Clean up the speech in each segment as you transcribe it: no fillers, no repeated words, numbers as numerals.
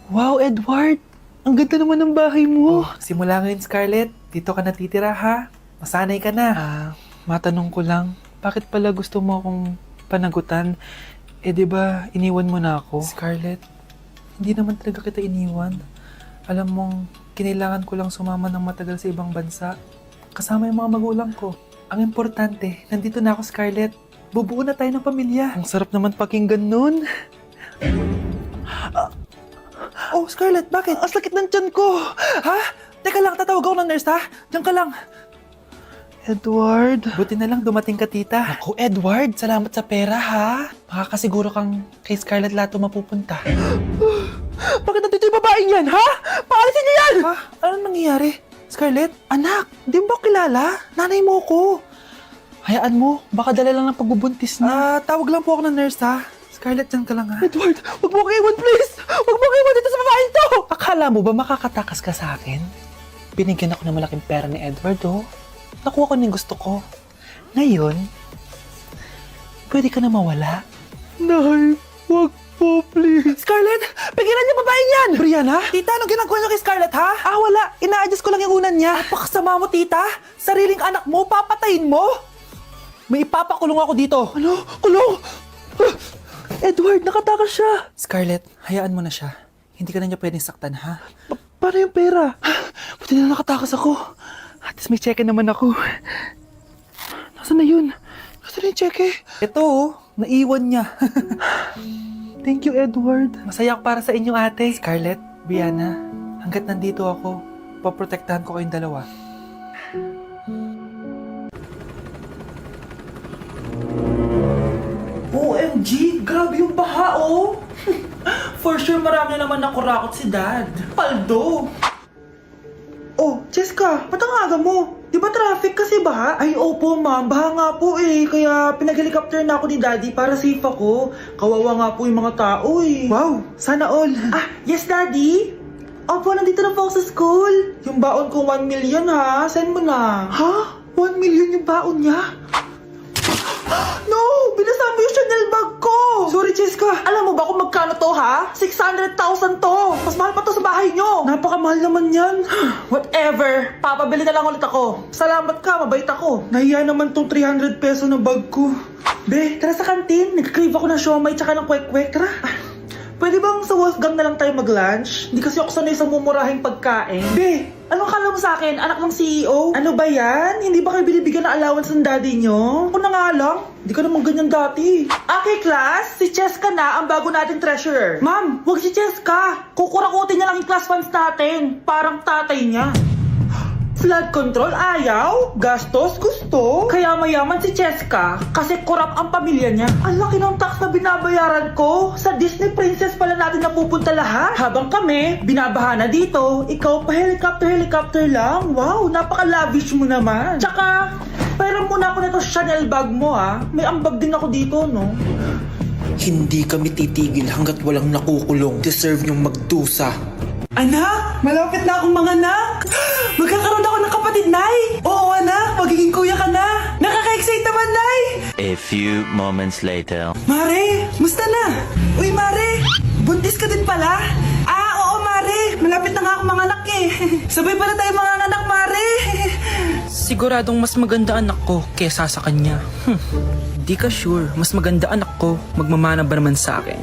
Wow, Edward! Ang ganda naman ng bahay mo. Simula ngayon, Scarlett, dito ka natitira ha. Masanay ka na. Matanong ko lang, bakit pala gusto mo akong panagutan? Eh, di ba iniwan mo na ako? Scarlett, hindi naman talaga kita iniwan. Alam mong, kinailangan ko lang sumama ng matagal sa ibang bansa. Kasama yung mga magulang ko. Ang importante, nandito na ako, Scarlett. Bubuo na tayo ng pamilya. Ang sarap naman pakinggan nun. Oh, Scarlett, bakit? Ang sakit ng tiyan ko! Ha? Teka lang, tatawag ako ng nurse, ha? Diyan ka lang. Edward? Buti na lang dumating ka, tita. Ako, Edward, salamat sa pera, ha? Makakasiguro kang kay Scarlett Lato mapupunta. Bakit nandito yung babaeng yan, ha? Paalisin niyo yan! Ha? Anong nangyayari? Scarlett? Anak, di mo ba kilala? Nanay mo ko. Hayaan mo, baka dala lang ng pagbubuntis niya. Tawag lang po ako ng nurse, ha? Scarlett, diyan ka lang, ha? Edward, wag mo ko iwan, please! Wag mo ko iwan dito sa babaeng to! Akala mo ba makakatakas ka sa akin? Binigyan ako ng malaking pera ni Edward, oh. Nakuha ko na yung gusto ko. Ngayon, pwede ka na mawala. Nay, wag po, please. Scarlett, pigilan niyo babaeng yan! Brianna? Tita, anong ginagawa niyo kay Scarlett, ha? Wala. Ina-adjust ko lang yung unan niya. Napakasama mo, tita! Sariling anak mo, papatayin mo! May ipapakulong ako dito. Ano? Kulong! Edward, nakatakas siya. Scarlett, hayaan mo na siya. Hindi ka na niya pwedeng saktan, ha? Paano yung pera? Buti na nakatakas ako. At least may cheque naman ako. Nasaan na yun? Nasaan na yung cheque? Ito, oh, naiwan niya. Thank you, Edward. Masaya ako para sa inyo, ate. Scarlett, Brianna, hanggat nandito ako, poprotektahan ko kayong dalawa. OMG, grabe yung baha, oh! For sure, marami naman nakurakot si Dad. Paldo! Oh, Cheska, ba't ang aga mo? Di ba traffic kasi baha? Ay, opo, ma'am. Baha nga po eh. Kaya pinag-helicopter na ako ni Daddy para safe ako. Kawawa nga po yung mga tao eh. Wow, sana all. Yes, Daddy? Opo, nandito na po ako sa school. Yung baon ko 1 million ha. Send mo na. Ha? 1 million yung baon niya? No! Binasa mo yung Chanel bag ko! Sorry, Cheska. Alam mo ba kung magkano to, ha? 600,000 to! Mas mahal pa to sa bahay nyo! Napakamahal naman yan. Whatever, papabili na lang ulit ako. Salamat ka, mabait ako. Nahiya naman tong 300 peso na bag ko. Be, tara sa kantin. Nag-crave ako ng siomay tsaka ng kwek-kwek. Tara. Pwede bang sa Wolfgang na lang tayo mag-lunch? Hindi kasi ako sanay sa mumurahing pagkain. Be, anong kala mo sa akin? Anak ng CEO? Ano ba yan? Hindi ba kayo binibigyan ng allowance ng daddy nyo? Ako na nga lang. Hindi ka naman ganyan dati. Okay, class. Si Cheska na ang bago nating treasurer. Ma'am, wag si Cheska. Kukurakutin niya lang yung class funds natin. Parang tatay niya. Flood control, ayaw. Gastos, gusto. Kaya mayaman si Cheska kasi korap ang pamilya niya. Ang laki ng tax na binabayaran ko. Sa Disney Princess pala natin napupunta lahat. Habang kami, binabaha na dito. Ikaw pa helicopter lang. Wow, napaka-lavish mo naman. Tsaka, pera muna ako nito Chanel bag mo ha. May ambag din ako dito, no? Hindi kami titigil hanggat walang nakukulong. Deserve niyong magdusa. Anak, malapit na akong manganak. Magkakaroon ako ng kapatid, Nay. Oo, anak, magiging kuya ka na. Nakaka-excite naman, Nay. A few moments later. Mare, musta na? Uy, Mare, buntis ka din pala? Oo, Mare, malapit na nga akong manganak eh. Sabay pala tayo manganak, Mare. Siguradong mas maganda anak ko kesa sa kanya. Di ka sure, mas maganda anak ko, magmamana ba naman sa akin?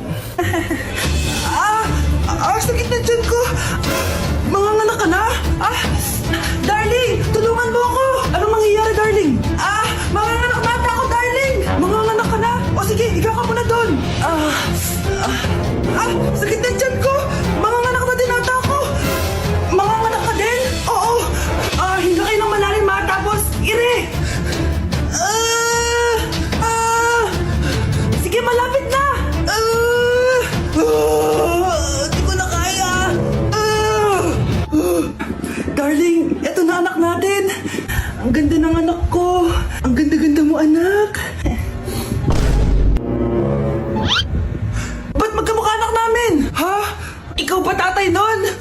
Sakit na dyan ko. Manganganak ka na? Darling, tulungan mo ako. Anong mangyayari, darling? Manganganak na ata ako, darling. Manganganak ka na? O sige, ikaw ka muna doon. Sakit na dyan ko. Manganganak na din ata ako. Manganganak ka din? Oo. Hinga kayo ng malalim ha, tapos ire. Sige, malapit na. Darling, eto na anak natin. Ang ganda ng anak ko. Ang ganda-ganda mo, anak. Ba't magkamukha anak namin? Ha? Ikaw ba tatay nun?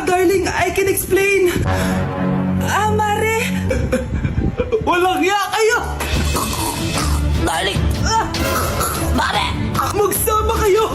Darling, I can explain. Mare. Walang hiya kayo. Darling! Mare! Magsama kayo.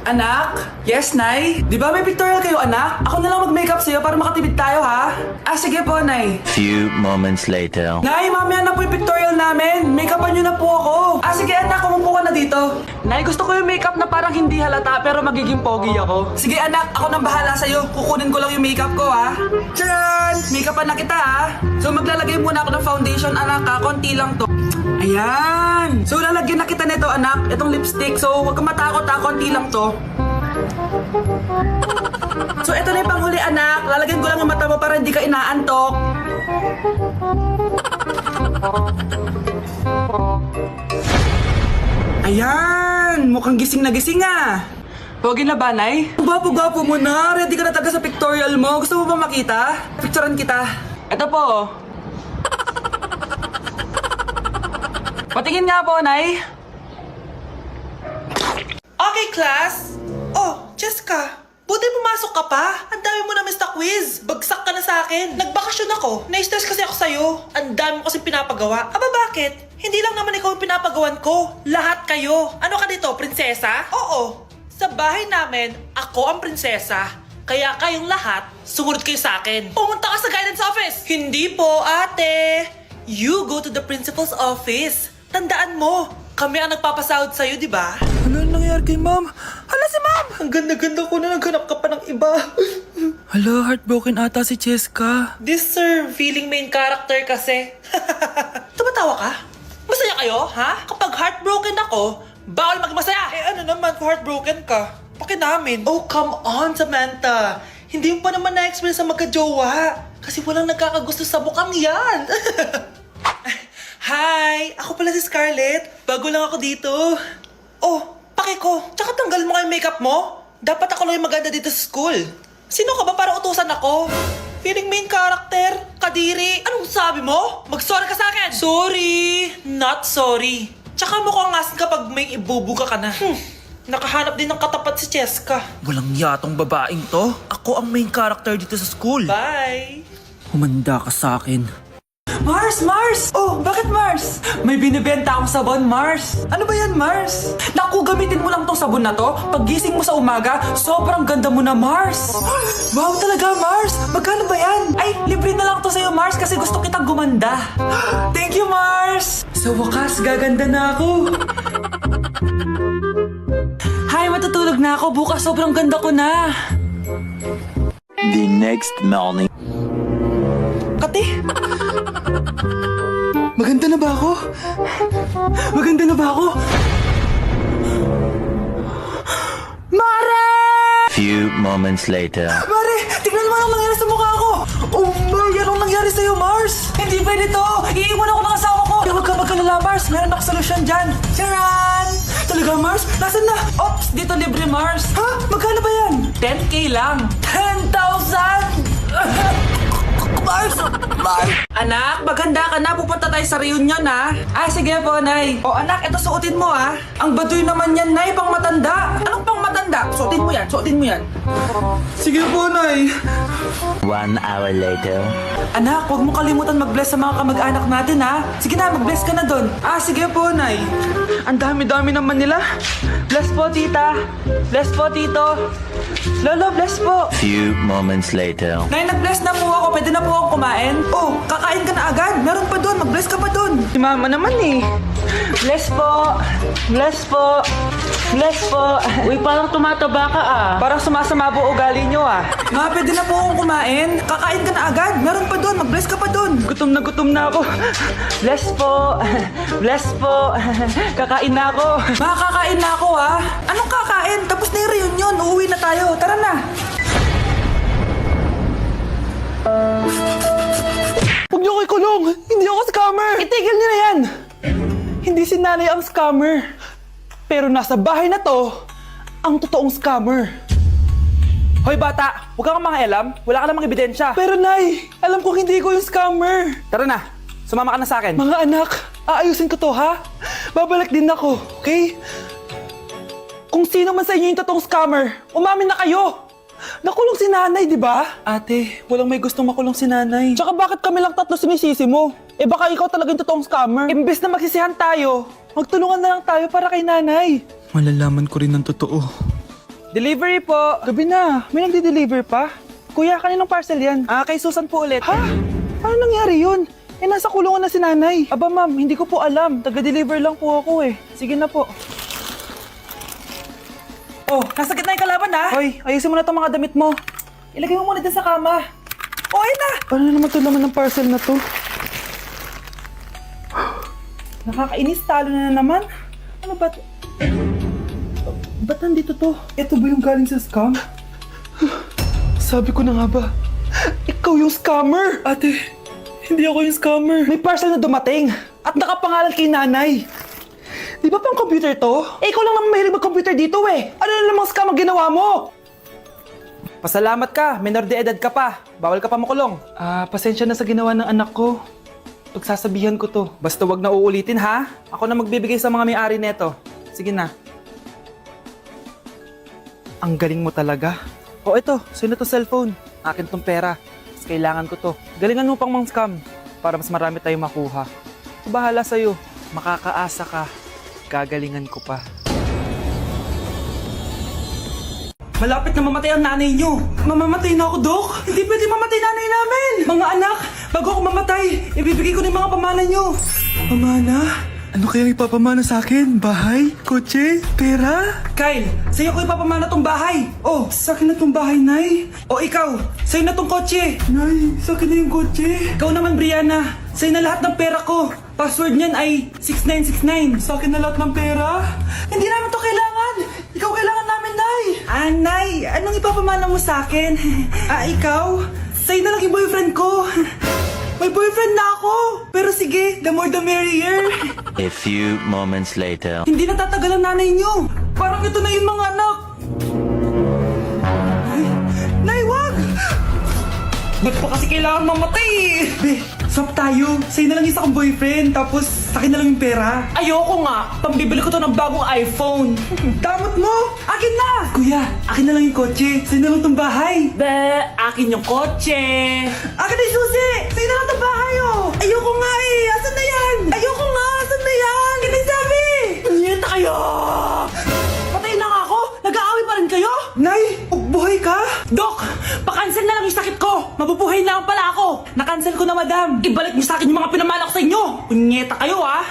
Anak? Yes, Nay? Di ba may pictorial kayo, anak? Ako na lang mag-makeup sa'yo para makatipid tayo, ha? Ah, sige po, Nay. Few moments later. Nay, mamaya na po yung pictorial namin. Make-upan nyo na po ako. Ah, sige, anak, umupo ka na dito. Nay, gusto ko yung makeup na parang hindi halata pero magiging pogi ako. Sige, anak, ako nang bahala sa'yo. Kukunin ko lang yung makeup ko, ha? Tcharan! Make-upan na kita, ha? So, maglalagay muna ako ng foundation, anak, ha? Konti lang to. Ayan! So, lalagyan na kita nito, anak. Itong lipstick. So, huwag kang matakot, ha? Konti lang to. So, ito na yung panghuli, anak. Lalagyan ko lang yung mata mo para hindi ka inaantok. Ayan! Mukhang gising na gising, ah. Pogi na ba, Nay? Gwapo-gwapo mo na. Ready ka na taga sa pictorial mo. Gusto mo ba makita? Picturean kita. Ito po. Patingin nga po, Nay. Okay, class. Oh, Jessica. Buti pumasok ka pa. Ang dami mo na Mr. Quiz. Bagsak ka na sa akin. Nagbakasyon ako. Na-stress kasi ako sa'yo. Ang dami mo kasi pinapagawa. Aba, bakit? Hindi lang naman ikaw ang pinapagawan ko. Lahat kayo. Ano ka dito, prinsesa? Oo. Sa bahay namin, ako ang prinsesa. Kaya kayong lahat, sumunod kayo sa akin. Pumunta ka sa guidance office. Hindi po, ate. You go to the principal's office. Tandaan mo, kami ang nagpapasahod sa'yo, di ba? Ano nangyari kay ma'am? Hala si ma'am! Ang ganda-ganda ko na naghanap ka pa ng iba. Hala, heartbroken ata si Cheska. This sir, feeling main character kasi. Tumatawa ka? Masaya kayo, ha? Kapag heartbroken ako, bawal maging masaya. Eh ano naman kung heartbroken ka? Paki namin. Oh, come on, Samantha. Hindi mo pa naman na-experience sa magka-jowa. Kasi walang nagkakagusto sa mukhang yan. Hi! Ako pala si Scarlett. Bago lang ako dito. Oh, paki ko. Tsaka tanggal mo nga yung makeup mo. Dapat ako lang yung maganda dito sa school. Sino ka ba para utusan ako? Feeling main character? Kadiri? Anong sabi mo? Mag-sorry ka sa akin! Sorry! Not sorry. Tsaka mukhang asin kapag may ibubuga ka na. Nakahanap din ng katapat si Cheska. Walang yatong babaeng to. Ako ang main character dito sa school. Bye! Humanda ka sa akin. Mars! Mars! Oh, bakit Mars? May binibenta akong sabon, Mars. Ano ba yan, Mars? Naku, gamitin mo lang tong sabon na to. Pag gising mo sa umaga, sobrang ganda mo na, Mars. Wow, talaga, Mars. Magkano ba yan? Ay, libre na lang to sa'yo, Mars, kasi gusto kitang gumanda. Thank you, Mars. Sa wakas, gaganda na ako. Hi, matutulog na ako. Bukas sobrang ganda ko na. The next morning. Kati? Maganda na ba ako? Maganda na ba ako? Mare! Few moments later. Mare! Tignan mo anong nangyari sa mukha ko! Oh my! Anong nangyari sa'yo, Mars? Hindi pwede to! Iiwan ako ng asawa ko! Huwag ka magkalala, Mars! Meron ako solusyon dyan! Charan! Talaga, Mars? Nasaan na? Ops! Dito libre, Mars! Ha? Magkano ba yan? 10K lang! 10,000! Mars! Mars! Anak, maganda ka na. Pupunta tayo sa reunion, ha? Ah, sige po, Nay. O, anak, ito suotin mo, ha? Ang baduy naman yan, Nay, pang matanda. Anong pang matanda? Suotin mo yan, suotin mo yan. Sige po, Nay. 1 hour later. Anak, huwag mo kalimutan mag-bless sa mga kamag-anak natin, ha? Sige na, mag-bless ka na doon. Ah, sige po, Nay. Ang dami-dami naman nila. Bless po, tita. Bless po, tito. Lolo, bless po. Few moments later. Nay, nag-bless na po ako. Pwede na po akong kumain. Oh, kakain ka na agad. Meron pa doon. Mag-bless ka pa doon. Si mama naman eh. Bless po. Bless po. Bless po. Uy, parang tumataba ka ah. Parang sumasama po ugali nyo ah. Ma, pwede na po akong kumain. Kakain ka na agad. Meron pa doon. Mag-bless ka pa doon. Gutom na ako. Bless po. Bless po. Kakain na ako. Ma, kakain na ako ah. Anong kakain? Tapos na yung reunion. Uuwi na tayo. Tara na. Huwag niyo ko ikulong! Hindi ako scammer! Itigil niyo na yan. Hindi si nanay ang scammer. Pero nasa bahay na to, ang totoong scammer. Hoy bata, huwag kang mangialam. Wala ka namang ebidensya. Pero nay, alam ko hindi ko yung scammer. Tara na, sumama ka na sa akin. Mga anak, aayusin ko to ha? Babalik din ako, okay? Kung sino man sa inyo yung totoong scammer, umamin na kayo! Nakulong si nanay, di ba? Ate, walang may gustong makulong si nanay. Tsaka bakit kami lang tatlo sinisisi mo? Eh baka ikaw talaga yung totoong scammer. Imbes na magsisihan tayo, magtulungan na lang tayo para kay nanay. Malalaman ko rin ang totoo. Delivery po! Gabi na, may nagde-deliver pa? Kuya, kaninong parcel yan? Kay Susan po ulit. Ha? Paano nangyari yun? Nasa kulungan na si nanay. Aba ma'am, hindi ko po alam. Taga-deliver lang po ako eh. Sige na po. Oh, nasa gitna yung kalaban ha? Hoy, ayusin mo na itong mga damit mo. Ilagay mo muna dyan sa kama. Oh, ayun na! Paano naman ito laman ng parcel na to? Nakakainis, talo na naman. Ano ba? Ba't nandito to? Ito ba yung galing sa scam? Sabi ko na nga ba? Ikaw yung scammer! Ate, hindi ako yung scammer. May parcel na dumating at nakapangalan kay nanay. Di ba pang computer to? Ikaw lang naman mahilig mag-computer dito eh. Ano na namang scam ang ginawa mo? Pasalamat ka, minor de edad ka pa. Bawal ka pa makulong. Pasensya na sa ginawa ng anak ko. Pagsasabihan ko to. Basta wag na uulitin ha. Ako na magbibigay sa mga may-ari neto. Sige na. Ang galing mo talaga. O ito, sino to cellphone? Akin tong pera. Mas kailangan ko to. Galingan mo pang mang scam para mas marami tayong makuha. Bahala sa'yo. Makakaasa ka. Gagalingan ko pa. Malapit na mamatay ang nanay nyo. Mamamatay na ako, Dok. Hindi pwede mamatay nanay namin. Mga anak, bago ako mamatay, ibibigay ko na yung mga pamana nyo. Pamana? Ano kaya ipapamana sa akin? Bahay? Kotse? Pera? Kyle, sa'yo ko ipapamana tong bahay. Oh, sa akin na tong bahay, Nay. O ikaw, sa'yo na tong kotse. Nay, sa akin na yung kotse. Ikaw naman, Brianna, sa'yo na lahat ng pera ko. Password niyan ay 6969. Sa akin na lahat ng pera? Hindi namin to kailangan. Ikaw kailangan namin, Nay. Nay, anong ipapamana mo sa akin? Ikaw? Sa'yo na lang yung boyfriend ko. May boyfriend na ako. Pero sige, the more the merrier. A few moments later. Hindi natatagal ang nanay niyo. Parang ito na yung mga anak. Nay, wag! Ba't pa kasi kailangan mamatay? Be, swap tayo. Sa'yo na lang isa kong boyfriend, tapos sa akin na lang yung pera. Ayoko nga. Pambibili ko to ng bagong iPhone. Damot mo! Akin na! Kuya, akin na lang yung kotse. Sa'yo na lang tong bahay. Be, akin yung kotse. Akin na yung susi! Sa'yo na lang tong bahay, oh! Ayoko nga eh! Asan na yan? Ayoko nga! Asan na yan? Kinisabi! Niyeta kayo! Patay na nga ako! Nag-aaway pa rin kayo? Nay! Buhay ka? Dok! Pa-cancel na lang yung sakit ko! Mabubuhay na lang pala ako! Na-cancel ko na, madam! Ibalik niyo sa akin yung mga pinamala ko sa inyo! Punyeta kayo, ah!